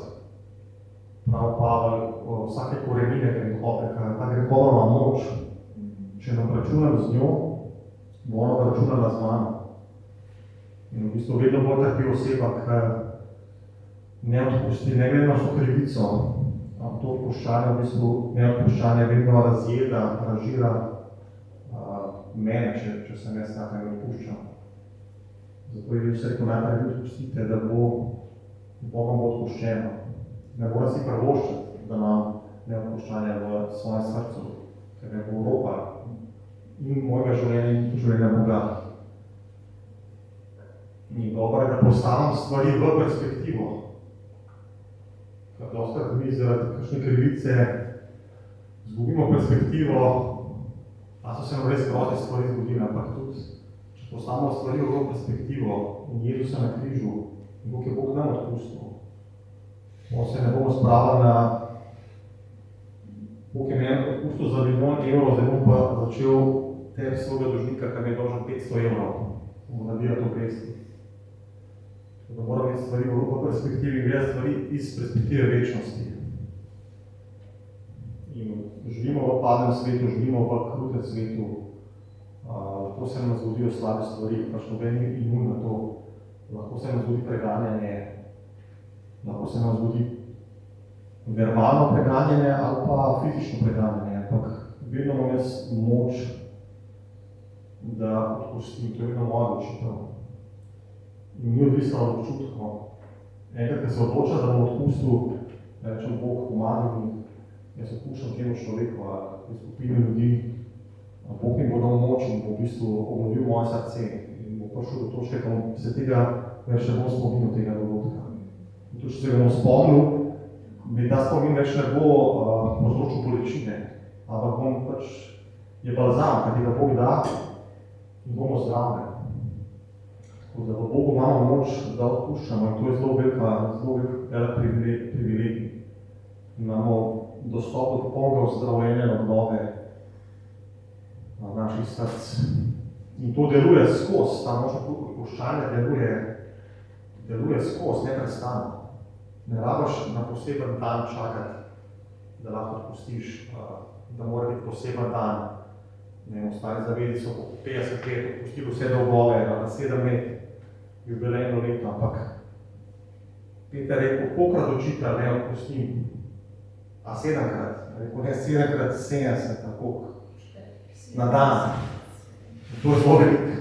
prav Pavel, vsake korenine grenkove, ker ta grenkova ima moč. Če nam računam z njo, bo ona računala z mano. In v bistvu vedno bolj trpi oseba, ker ne odpusti, ne glede na vso krivico. To odpuščanje, v bistvu neodpuščanje vedno razjeda, ražira mene, če sem jaz nekaj ne odpuščam. Zato je Jezus rekel, najprej vi odpustite, da bo Bogom bo odpuščeno. Ne moram si prvoščiti, da imam neodpuščanje v svojem srcu, ker me bo Evropa in mojega življenja in življenja Boga. In dobro je, da postavim stvari v perspektivo. Ker dostakrat mi zaradi kakšne krivice zgubimo perspektivo, a so se nam res grozne stvari zgodile, ampak tudi, če postavimo stvari v perspektivo in Jezusa na križu, in Bog je Bog nam odpustil. On se ne bomo spravili na Bog je meni odpustil za 1 milijon evrov, zdaj bom pa začel tebi svojega dolžnika, kar mi je dolžen 500 evrov. Bomo nabirati obresti. Da moramo imeti stvari v perspektivi, gledati stvari iz perspektive večnosti. In živimo v padnem svetu, živimo v krutem svetu. Lahko se nam zgodijo slabe stvari, pač noben ni imun na to. Lahko se nam zgodi preganjanje, lahko se nam zgodi verbalno preganjanje ali pa fizično preganjanje. Ampak vedno imam jaz moč, da odpustim, to je vedno moja odločitev. In ni odvisno od občutkov. Enkrat, ko se odloča, da bom odpustil, rečem, Bog pomagaj mi, jaz odpuščam temu človeku ali skupini ljudi, Bog mi bo dal moč in bo v bistvu obnovil moje srce in bo prišel do točke, ko se tega več ne bom spominil tega dogodka. In to, če se ga bom spomnil, mi ta spomin več ne bo povzročil bolečine, ampak bom pač je balzam, kaj ga Bog da in bomo zdravi. Da v Bogu imamo moč, da odpuščamo in to je zelo velik privilegij. Imamo dostop do popolnega ozdravljenja in obnove naših src. In to deluje skozi, ta moč odpuščanja deluje skozi, neprestano. Ne rabiš na poseben dan čakati, da lahko odpustiš, da mora biti poseben dan. Ostali zavedi so po 50 let odpustili vse dolgove, na 7 let. Jubilejno leto, ampak Peter je rekel, kolikrat učitelj ne odpustim? A 7-krat? Rekel, ne 7-krat 70, tako na dan. To je zelo veliko.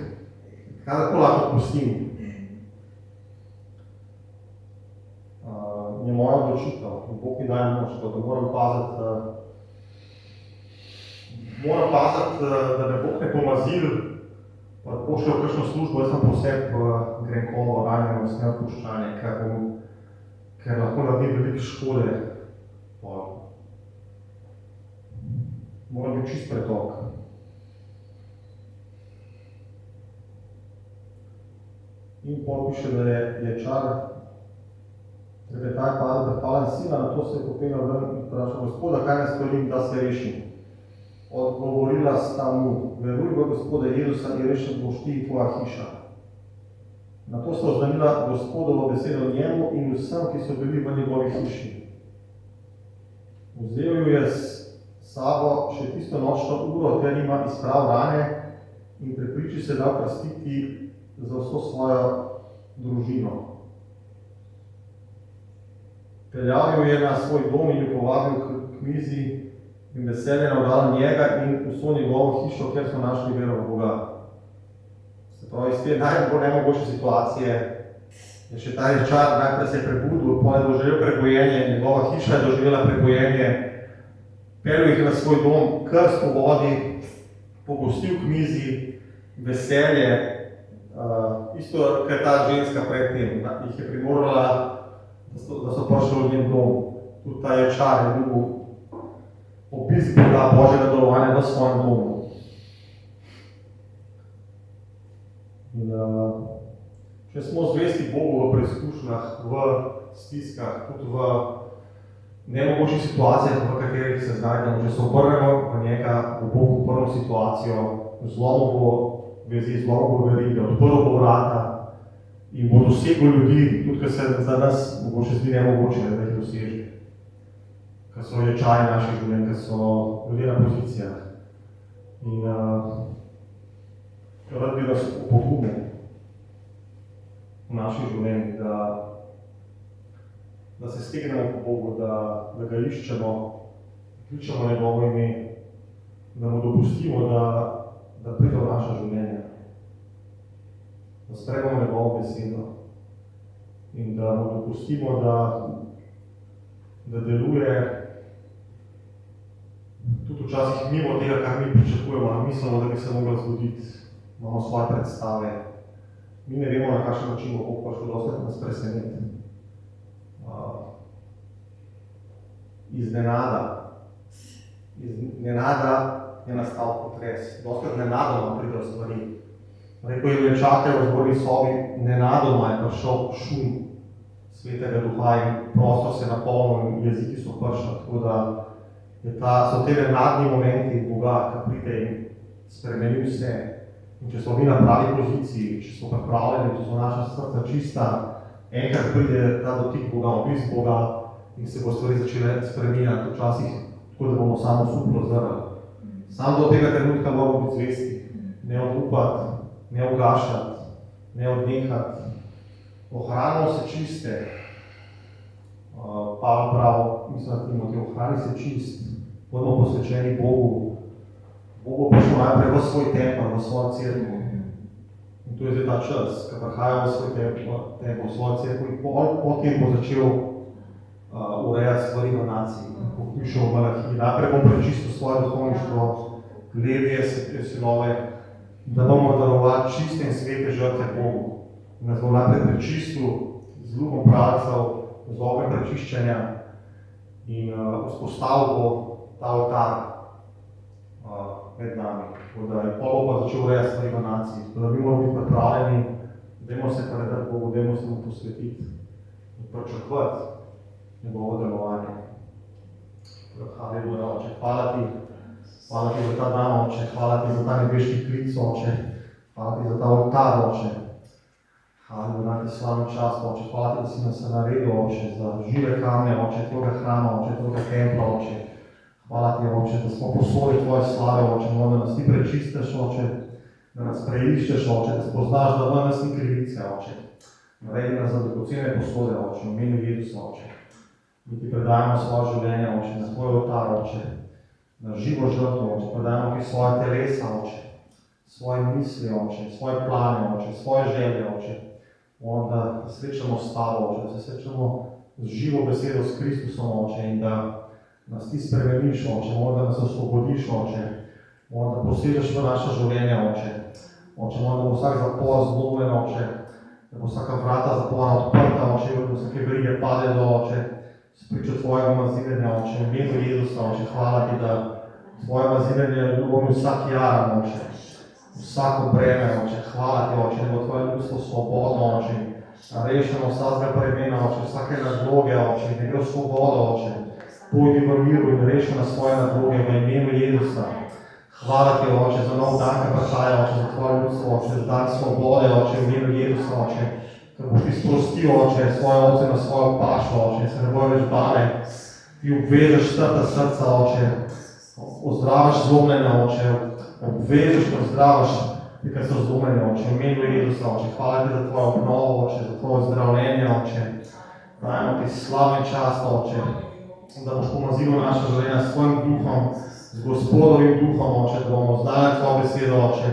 Kaj tako lahko odpustim? Je moja odločitev, Bog mi daje moč, da moram paziti, da me Bog ne pomazil, pa pošljajo v kakšno službo, jaz sem poseb grenkovo, ranjenost, neodpuščanje, ker lahko naredim veliko škode. Moram biti čist pretok. In pol piše, da je čar trepetaj padel prepalen sina, na to se je popeljal ven in vprašal, Gospoda, kaj ne storim, da se rešim? Odgovorila sta mu, veruj v Gospoda Jezusa in rešen boš ti in tvoja hiša. Nato sta oznanila Gospodovo besedo njemu in vsem, ki so bili v njegovi hiši. Vzel ju je s sabo še tisto nočno uro, ter ima izprav rane in prepriči se da krstiti za vso svojo družino. Peljal ju je na svoj dom in ju povabil k mizi in veselje navdalo njega in vso njegovo hišo, kjer so našli vero v Boga. Se pravi, iz te najbolj nemogoče situacije je še ta ječar, najprej se je prebudil, potem je doživel prebojenje, njegova hiša je doživela prebojenje, peljal jih na svoj dom, krst v vodi, pogostil k mizi, veselje, isto, kaj ta ženska pred tem, jih je primorala, da so prišli v njen dom. Tudi ta ječar je bil obisk Boga, Božjega delovanja v svojem domu. In, če smo zvesti Bogu v preizkušnjah, v stiskah, tudi v nemogočih situacijah, v katerih se znajdemo, če se obrnemo v njega, v Bogu prvo situacijo, zlomil bo vezi, zlomil bo verige, odprl bo vrata in bo dosegel ljudi, tudi ker se za nas mogoče zdi nemogoče, da jih doseže. Ker so ječaji naših življenj, ker so ljudje na pozicijah. In rad bi nas opogumil v naših življenjih, da se stegnemo po Bogu, da ga iščemo, kličemo njegovo ime, da mu dopustimo, da pride v naša življenja, da sprejmemo njegovo besedo in da mu dopustimo, da deluje tudi včasih mimo tega, kar mi pričakujemo, mislimo, da bi se moglo zgoditi, imamo svoje predstave. Mi ne vemo, na kakšen način bo Bog prišel, dostakrat nas preseneti. Iznenada je nastal potres. Dostakrat nenadoma pridejo stvari. Rekel je, da čakajo v zborni sobi, nenadoma je prišel šum Svetega Duha in prostor se napolnil in jeziki so prišli. Tako da so te nenadni momenti Boga, ki pride in spremeni vse. In če smo mi na pravi poziciji, če smo pripravljeni, če so naša srca čista, enkrat pride ta dotik Boga, obisk Boga in se bo stvari začele spreminjati včasih, tako da bomo samo suplo zrli. Samo do tega trenutka moramo biti zvesti, ne odupati, ne ugašati, ne odnehati. Ohranimo se čiste. Pavel prav, mislim, da Timotej, ohrani se čist, bodimo posvečeni Bogu. Bog bo prišel najprej v svoj tempel, v svojo cerkev. In to je zdaj ta čas, ko prihaja v svoj tempel, v svojo cerkev in potem bo začel urejati stvari v naciji. Ko piše v Malahiji, najprej bom prečistil svoje duhovništvo, Levije, sinove, da bomo darovali čiste in svete žrtve Bogu. In nas bo najprej prečistil z lukom pravcev, z ognjem prečiščenja in vzpostavil bo ta oltar med nami. In potem bo začel urejati stvari v naciji. Da bi morali biti pripravljeni, dajmo se predati Bogu, dajmo se mu posvetiti in pričakovati njegovo delovanje. Haleluja, Oče, hvala ti za ta dan, Oče, hvala ti za ta nebeški klic, Oče, hvala ti za ta oltar, Oče. Haleluja, ti slavni čast, Oče, hvala ti, da si nas naredil, Oče, za žive kamne, Oče, tvojega hrama, Oče, tvojega templa, Oče. Hvala ti, Oče, da smo posoli tvoje slave, Oče, da nas ti prečistiš, Oče, da nas preiščeš, Oče, da spoznaš, da v nas ni krivice, Oče. Naredi nas za dragocene posode, Oče, v imenu Jezusa, Oče. Mi ti predajamo svoje življenje, Oče, na tvoj oltar, Oče, na živo žrtvo, Oče, predajamo ti svoje telesa, Oče, svoje misli, Oče, svoje plane, Oče, svoje želje, Oče. Da srečamo s tabo, Oče, da se srečamo z živo besedo, s Kristusom, Oče, in da nas ti spremeniš, Oče, da nas osvobodiš, Oče, da posežeš v naše življenje, Oče. Oče, da bo vsak zapor zlomljen, Oče, da bo vsaka vrata zapora odprta, Oče, da bo vsake verige padle, Oče, spričo tvojega mazidenja, Oče, v imenu Jezusa, Oče, hvala ti, da tvoje mazidenje ljubomi vsak jaram, Oče, vsako breme, Oče, hvala ti, Oče, da bo tvoje ljudstvo svobodno, Oče, rešeno vsakega bremena, Oče, vsake nadloge, Oče, da gre v svobodo, Oče, pojdi v miru in reši na svoje nadloge v imenu Jezusa. Hvala ti, Oče, za nov dan, ki prihaja, Oče, za tvoje ljudstvo, Oče, za dan svobode, Oče, v imenu Jezusa, Oče, da boš ti sprostil, Oče, svoje ovce na svojo pašo, Oče, se ne bojo več bale, ti obvežeš strta srca, Oče, ozdravaš zlomljene, Oče, obvežeš, ozdravaš, ker so zlomljene, Oče, v imenu Jezusa, Oče, hvala ti za tvojo obnovo, Oče, za tvoje zdravljenje, Oče, dajmo ti slaven čast, Oče, da boš pomazil naša življenja s svojim duhom, z Gospodovim duhom, Oče, da bomo znali tvojo besedo, Oče,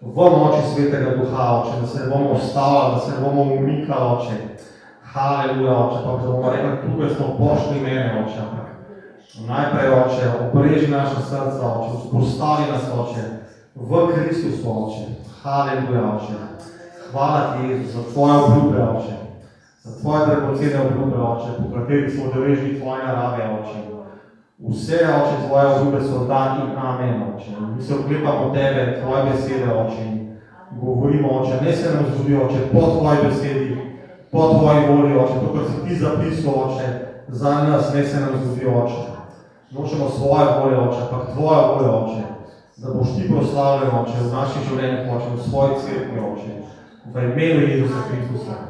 v moči Svetega Duha, Oče, da se ne bomo ustavljali, da se ne bomo umikali, Oče. Haleluja, Oče, pa da bomo rekli, tukaj smo pošli mene, Oče. Najprej, Oče, obreži naša srca, Oče, vzpostavi nas, Oče, v Kristusu, Oče. Haleluja, Oče. Hvala ti, Jezus, za tvoje obljube, Oče, za tvoje dragocene obljube, Oče, po katerih smo deležni tvoje narave, Oče. Vse, Oče, tvoje obljube so da in amen, Oče. Mi se oklepamo tebe, tvoje besede, Oče, in govorimo, Oče, ne se nam zgodi, Oče, po tvoji besedi, po tvoji volji, Oče, to, kar si ti zapisal, Oče, za nas, ne se nam zgodi, Oče. Nočemo svoje volje, Oče, ampak tvoja volja, Oče, da boš ti proslavljen, Oče, v naših življenjih, Oče, v svoji cerkvi, Oče, v imenu Jezusa Kristusa.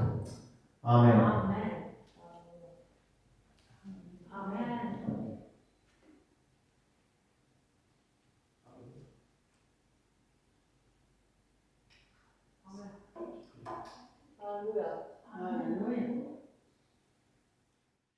Amen. Hallelujah.